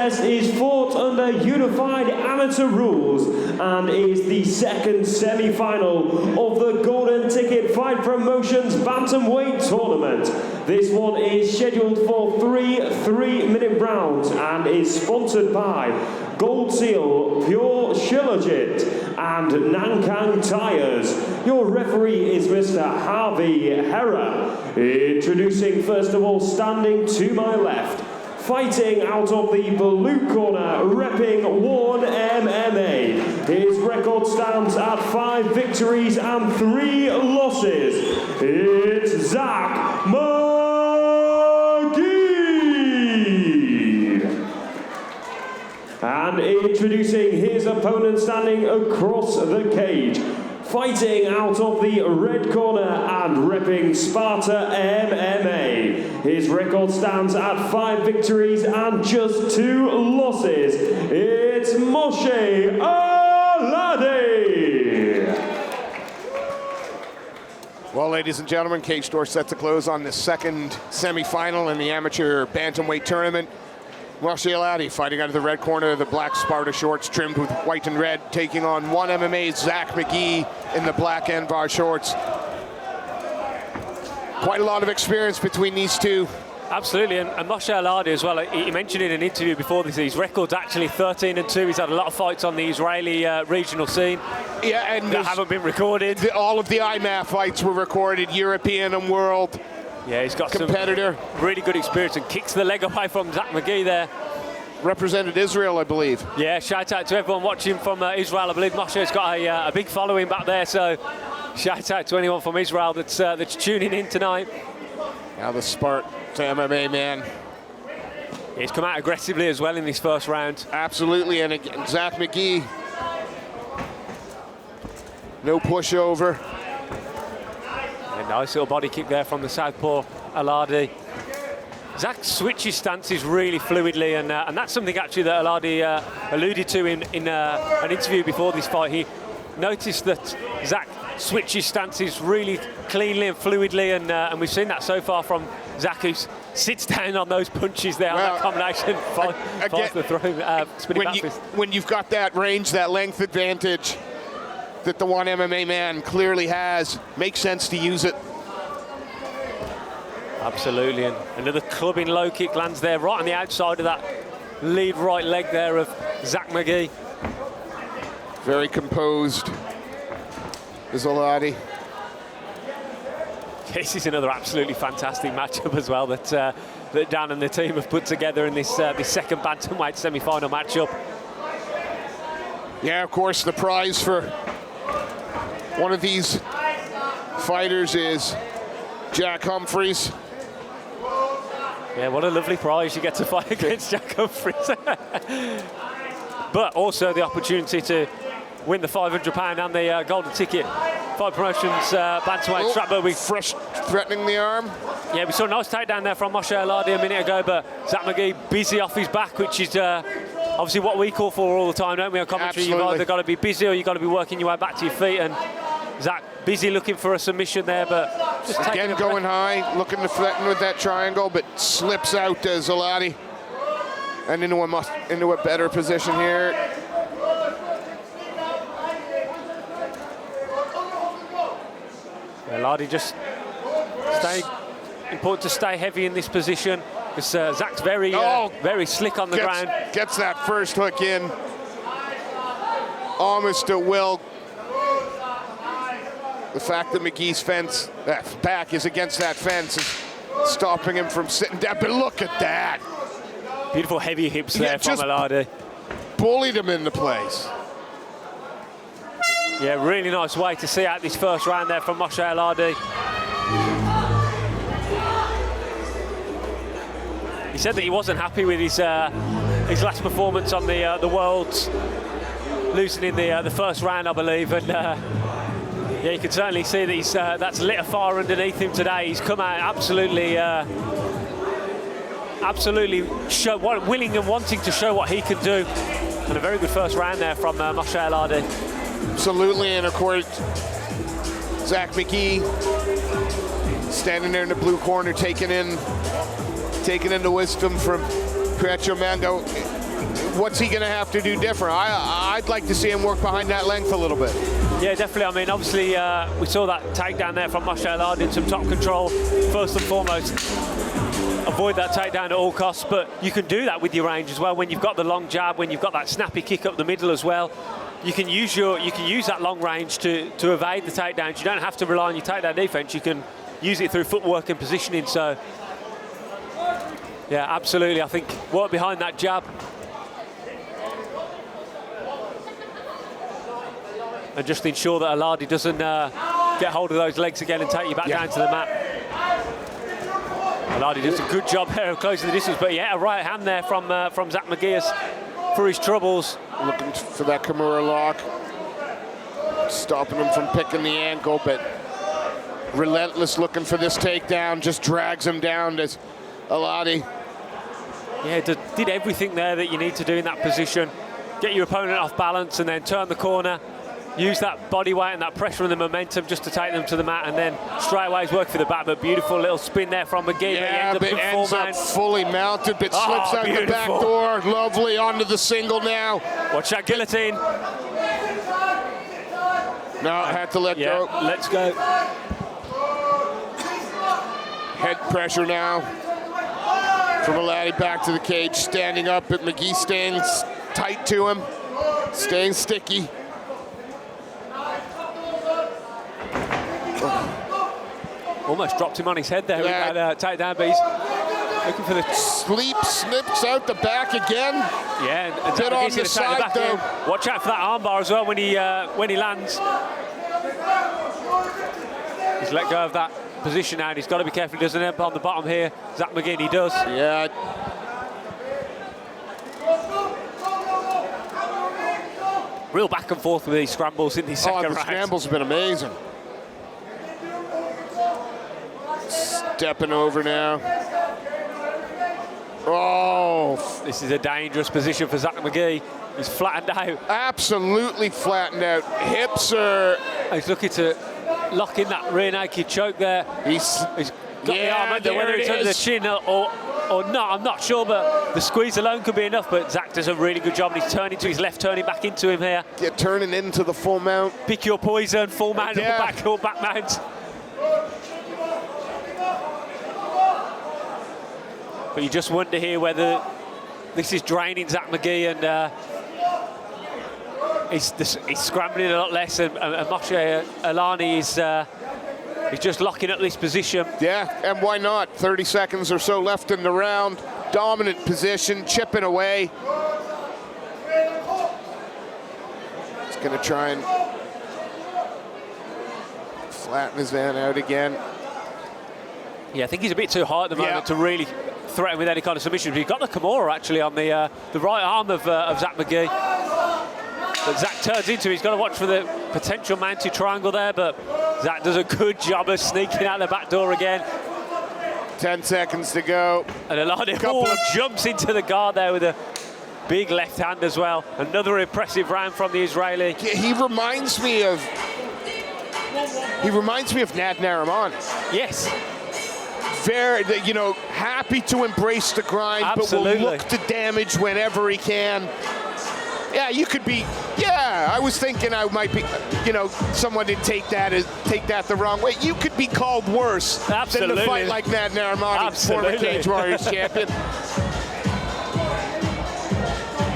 contest is fought under unified amateur rules and is the second semi-final of the Golden Ticket Fight Promotions Bantamweight tournament. This one is scheduled for 3 3-minute rounds and is sponsored by Gold Seal, Pure Shilajit and Nankang Tires. Your referee is Mr. Harvey Herrera. Introducing first of all, standing to my left, fighting out of the blue corner, repping One MMA. His record stands at 5 victories and 3 losses. It's Zach Mcgee. And introducing his opponent standing across the cage, fighting out of the red corner and repping Sparta MMA. His record stands at 5 victories and just 2 losses. It's Moshe Aladi. Well, ladies and gentlemen, cage door set to close on the second semi-final in the amateur bantamweight tournament. Moshe Aladi fighting out of the red corner, the black Sparta shorts trimmed with white and red, taking on One MMA's Zach Mcgee in the black N-bar shorts. Quite a lot of experience between these two. Absolutely, and Moshe Aladi as well, he mentioned in an interview before this, his record's actually 13-2. He's had a lot of fights on the Israeli regional scene. Yeah, and that haven't been recorded. All of the IMAF fights were recorded, European and world. Yeah, he's got competitor. Some really good experience and kicks the leg away from Zach Mcgee there. Represented Israel, I believe. Yeah, shout out to everyone watching from Israel. I believe Moshe's got a big following back there, so shout out to anyone from Israel that's tuning in tonight. Now the Sparta MMA man. He's come out aggressively as well in this first round. Absolutely, and again, Zach Mcgee, no pushover. A nice little body kick there from the southpaw Aladi. Zach switches stances really fluidly, and that's something actually that Aladi alluded to in an interview before this fight. He noticed that Zach switches stances really cleanly and fluidly, and we've seen that so far from Zach, who sits down on those punches there, well, on that combination, finds the throw, spinning back fist. When you've got that range, that length advantage that the One MMA man clearly has, makes sense to use it. Absolutely, and another clubbing low kick lands there right on the outside of that lead right leg there of Zach Mcgee. Very composed is Aladi. This is another absolutely fantastic matchup as well that Dan and the team have put together in this second bantamweight semi-final matchup. Yeah, of course, the prize for one of these fighters is Jack Humphreys. Yeah, what a lovely prize you get to fight against Jack Humphreys. But also the opportunity to win the £500 and the Golden Ticket Fight Promotions bantamweight strap. But fresh threatening the arm. Yeah, we saw a nice takedown there from Moshe Aladi a minute ago, but Zach Mcgee busy off his back, which is obviously what we call for all the time, don't we, on commentary? Absolutely. You've either got to be busy or you've got to be working your way back to your feet, and Zach busy looking for a submission there, but just again going high, looking to threaten with that triangle, but slips out as Aladi, and into a better position here. Aladi just important to stay heavy in this position, because Zach's very slick on the ground. Gets that first hook in, almost at will. The fact that McGee's back is against that fence is stopping him from sitting down, but look at that. Beautiful heavy hips there from Aladi. Bullied him into place. Yeah, really nice way to see out this first round there from Moshe Aladi. He said that he wasn't happy with his last performance on the Worlds, losing in the first round, I believe, and yeah, you can certainly see that that's lit a fire underneath him today. He's come out absolutely willing and wanting to show what he can do, and a very good first round there from Moshe Aladi. Absolutely, and of course, Zach Mcgee standing there in the blue corner, taking in the wisdom from Pietro Mango. what's he going to have to do different? I'd like to see him work behind that length a little bit. Yeah, definitely. I mean, obviously, we saw that takedown there from Moshe Aladi in some top control. First and foremost, avoid that takedown at all costs, but you can do that with your range as well. When you've got the long jab, when you've got that snappy kick up the middle as well, you can use that long range to evade the takedowns. You don't have to rely on your takedown defense. You can use it through footwork and positioning. So, yeah, absolutely. I think work behind that jab. And just ensure that Aladi doesn't get hold of those legs again and take you back down to the mat. Aladi does a good job there of closing the distance, but yeah, a right hand there from Zach Mcgee for his troubles. Looking for that Kimura lock. Stopping him from picking the ankle, but relentless looking for this takedown. Just drags him down as Aladi. Yeah, did everything there that you need to do in that position. Get your opponent off balance and then turn the corner. Use that body weight and that pressure and the momentum just to take them to the mat, and then straight away he's working for the back. But beautiful little spin there from Mcgee. Yeah, but ends up fully mounted, but slips out the back door. Lovely onto the single now. Watch that guillotine. No, had to let go. Let's go. Head pressure now from Aladi back to the cage, standing up, but Mcgee staying tight to him, staying sticky. Almost dropped him on his head there with that takedown, but he's looking for the sleep, snips out the back again. Yeah, and Zach McGee's going to take the back in. Watch out for that armbar as well when he lands. He's let go of that position now, and he's got to be careful he doesn't end up on the bottom here. Zach McGee, he does. Yeah. Real back and forth with these scrambles in these second round. The scrambles have been amazing. Stepping over now. Oh. This is a dangerous position for Zach Mcgee. He's flattened out. Absolutely flattened out. Hips are... He's looking to lock in that rear naked choke there. He's got the arm under, whether it's under the chin or not, I'm not sure, but the squeeze alone could be enough. But Zach does a really good job, and he's turning to his left, turning back into him here. Yeah, turning into the full mount. Pick your poison, full mount, or back mount. But you just wonder here whether this is draining Zach Mcgee, and he's scrambling a lot less, and Moshe Aladi is just locking up this position. Yeah, and why not? 30 seconds or so left in the round. Dominant position, chipping away. He's going to try and flatten his man out again. Yeah, I think he's a bit too high at the moment to really threaten with any kind of submission. But he's got the Kimura actually on the right arm of Zach Mcgee. But Zach turns into, he's got to watch for the potential mounted triangle there, but Zach does a good job of sneaking out the back door again. 10 seconds to go. And Aladi jumps into the guard there with a big left hand as well. Another impressive round from the Israeli. He reminds me of Nad Nariman. Yes. Very, happy to embrace the grind, Absolutely. But will look to damage whenever he can. Yeah, you could be. Yeah, I was thinking I might be. Someone did take that the wrong way. You could be called worse than to fight like Nad Nariman, former Cage Warriors champion.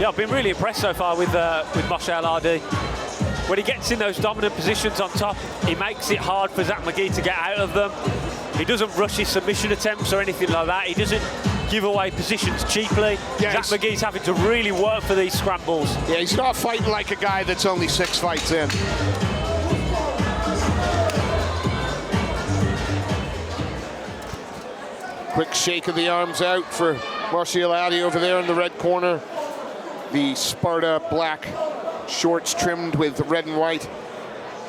Yeah, I've been really impressed so far with Moshe Aladi. When he gets in those dominant positions on top, he makes it hard for Zach Mcgee to get out of them. He doesn't rush his submission attempts or anything like that. He doesn't give away positions cheaply. Zach McGee's having to really work for these scrambles. Yeah, he's not fighting like a guy that's only 6 fights in. Quick shake of the arms out for Moshe Aladi over there in the red corner. The Sparta black shorts trimmed with red and white.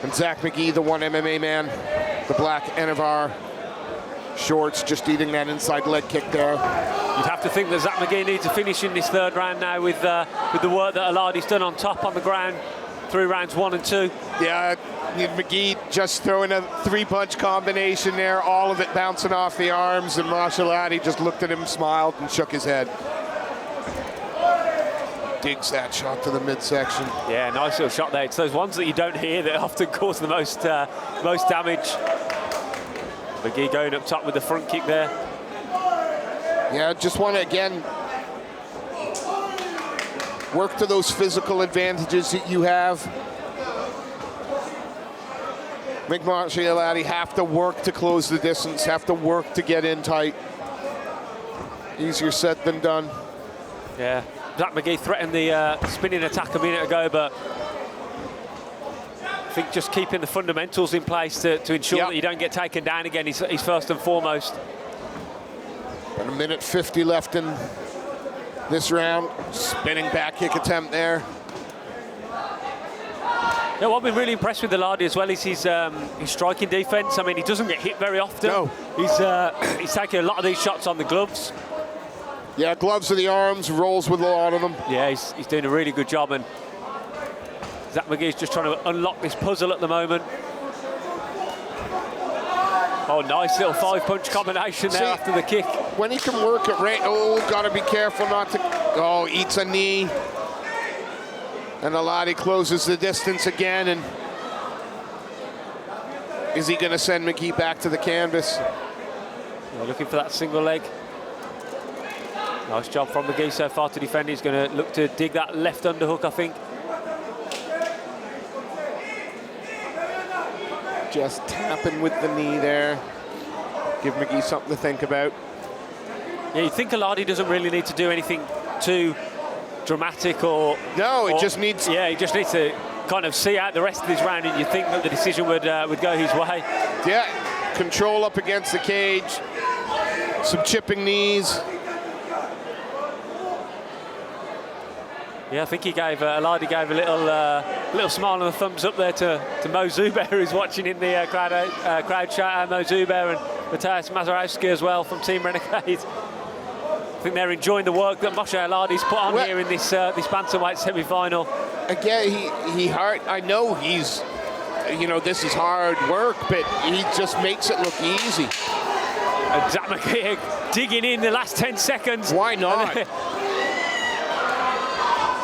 And Zach Mcgee, the one MMA man, the black Enivar shorts, just eating that inside leg kick there. You'd have to think that Zach Mcgee needs to finish in this third round now with the work that Aladi's done on top on the ground through rounds 1 and 2. Yeah, Mcgee just throwing a 3-punch combination there, all of it bouncing off the arms, and Moshe Aladi just looked at him, smiled, and shook his head. digs that shot to the midsection. Yeah, nice little shot there. It's those ones that you don't hear that often cause the most damage. Mcgee going up top with the front kick there. Yeah, just want to, again, work to those physical advantages that you have. Moshe Aladi have to work to close the distance, have to work to get in tight. Easier said than done. Yeah, Zach Mcgee threatened the spinning attack a minute ago, but I think just keeping the fundamentals in place to ensure that you don't get taken down again is first and foremost. About a minute 50 left in this round. Spinning back kick attempt there. Yeah, what I've been really impressed with Aladi as well is his striking defence. I mean, he doesn't get hit very often. No. He's taking a lot of these shots on the gloves. Yeah, gloves to the arms, rolls with a lot of them. Yeah, he's doing a really good job, and Zach Mcgee's just trying to unlock this puzzle at the moment. Oh, nice little 5-punch combination there after the kick. When he can work it right, gotta be careful not to, eats a knee. And Aladi closes the distance again, and is he gonna send Mcgee back to the canvas? Yeah, looking for that single leg. Nice job from Mcgee so far to defend. He's gonna look to dig that left underhook, I think. Just tapping with the knee there. Give Mcgee something to think about. Yeah, you think Aladi doesn't really need to do anything too dramatic or... No, he just needs... Yeah, he just needs to kind of see out the rest of this round, and you think that the decision would go his way. Yeah, control up against the cage. Some chipping knees. Yeah, I think he gave Aladi gave a little smile and a thumbs up there to Mo Zubair, who's watching in the crowd chat. Mo Zubair and Matthias Mazarowski as well from Team Renegade. I think they're enjoying the work that Moshe Aladi's put on here in this bantamweight semi-final. Again, he hard. I know he's, this is hard work, but he just makes it look easy. And Zach Mcgee digging in the last 10 seconds. Why not?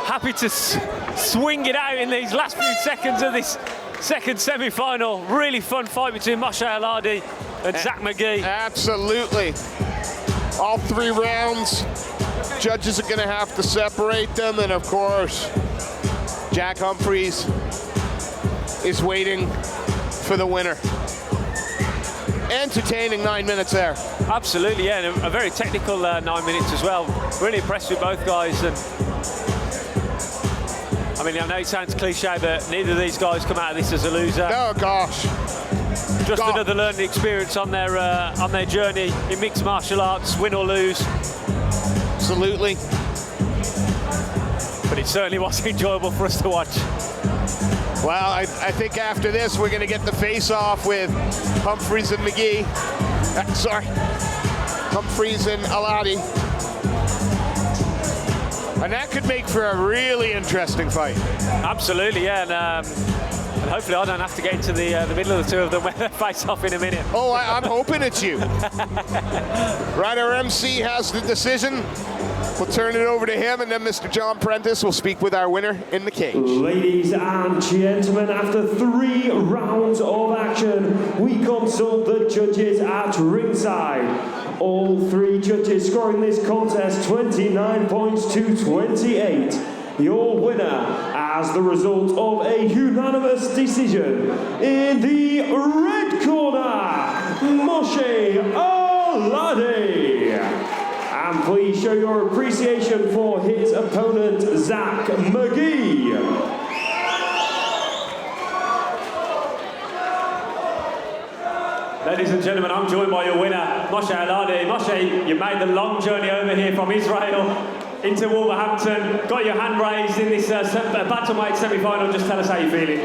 Happy to swing it out in these last few seconds of this second semi-final. Really fun fight between Moshe Aladi and Zach Mcgee. Absolutely. All 3 rounds. Judges are going to have to separate them, and of course, Jack Humphreys is waiting for the winner. Entertaining 9 minutes there. Absolutely, yeah, and a very technical 9 minutes as well. Really impressed with both guys. And I mean, I know it sounds cliche, but neither of these guys come out of this as a loser. Oh gosh. Just another learning experience on their journey in mixed martial arts, win or lose. Absolutely. But it certainly was enjoyable for us to watch. Well, I think after this, we're going to get the face-off with Humphreys and Mcgee. Humphreys and Aladi. And that could make for a really interesting fight. Absolutely, yeah. And hopefully I don't have to get into the middle of the two of them when they face off in a minute. Oh, I'm hoping it's you. Right, our MC has the decision. We'll turn it over to him, and then Mr. John Prentice will speak with our winner in the cage. Ladies and gentlemen, after 3 rounds of action, we consult the judges at ringside. All 3 judges scoring this contest 29 points to 28. Your winner as the result of a unanimous decision in the red corner, Moshe Aladi. And please show your appreciation for his opponent, Zach Mcgee. Ladies and gentlemen, I'm joined by your winner, Moshe Aladi. Moshe, you made the long journey over here from Israel into Wolverhampton, got your hand raised in this bantamweight semi-final. Just tell us how you're feeling.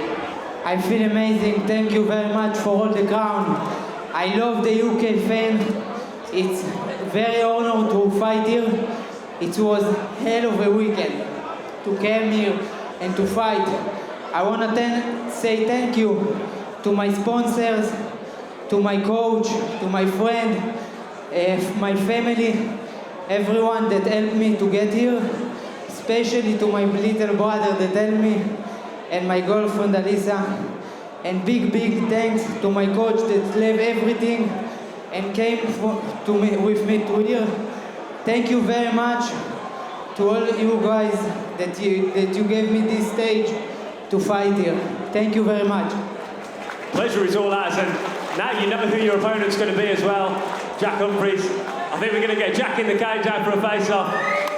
I feel amazing. Thank you very much for all the crown. I love the UK fan. It's very honored to fight here. It was hell of a weekend to come here and to fight. I want to say thank you to my sponsors, to my coach, to my friend, my family, everyone that helped me to get here, especially to my little brother that helped me, and my girlfriend Alisa. And big thanks to my coach that left everything and came with me to here. Thank you very much to all you guys that you gave me this stage to fight here. Thank you very much. Pleasure is all ours, and now you know who your opponent's going to be as well. Jack Humphries. I think we're going to get Jack in the cage out for a face-off.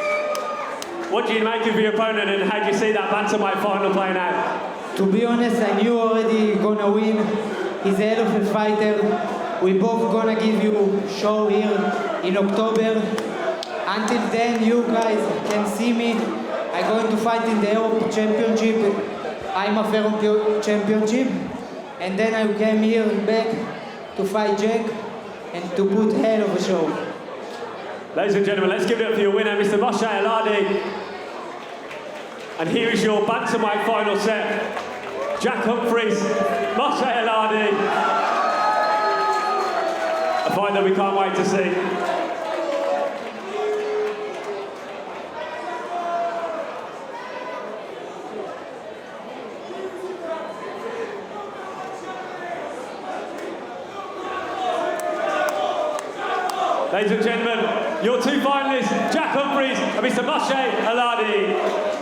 What do you make of your opponent, and how do you see that Bantamweight final playing out? To be honest, I knew already gonna win. He's a hell of a fighter. We both gonna give you a show here in October. Until then, you guys can see me. I'm going to fight in the Europe Championship. I'm a fair championship. And then I came here back to fight Jack and to put hell of a show. Ladies and gentlemen, let's give it up for your winner, Mr. Moshe Aladi. And here is your Bantamweight final set. Jack Humphries, Moshe Aladi. A fight that we can't wait to see. Ladies and gentlemen, your two finalists, Jack Humphries and Mr. Moshe Aladi.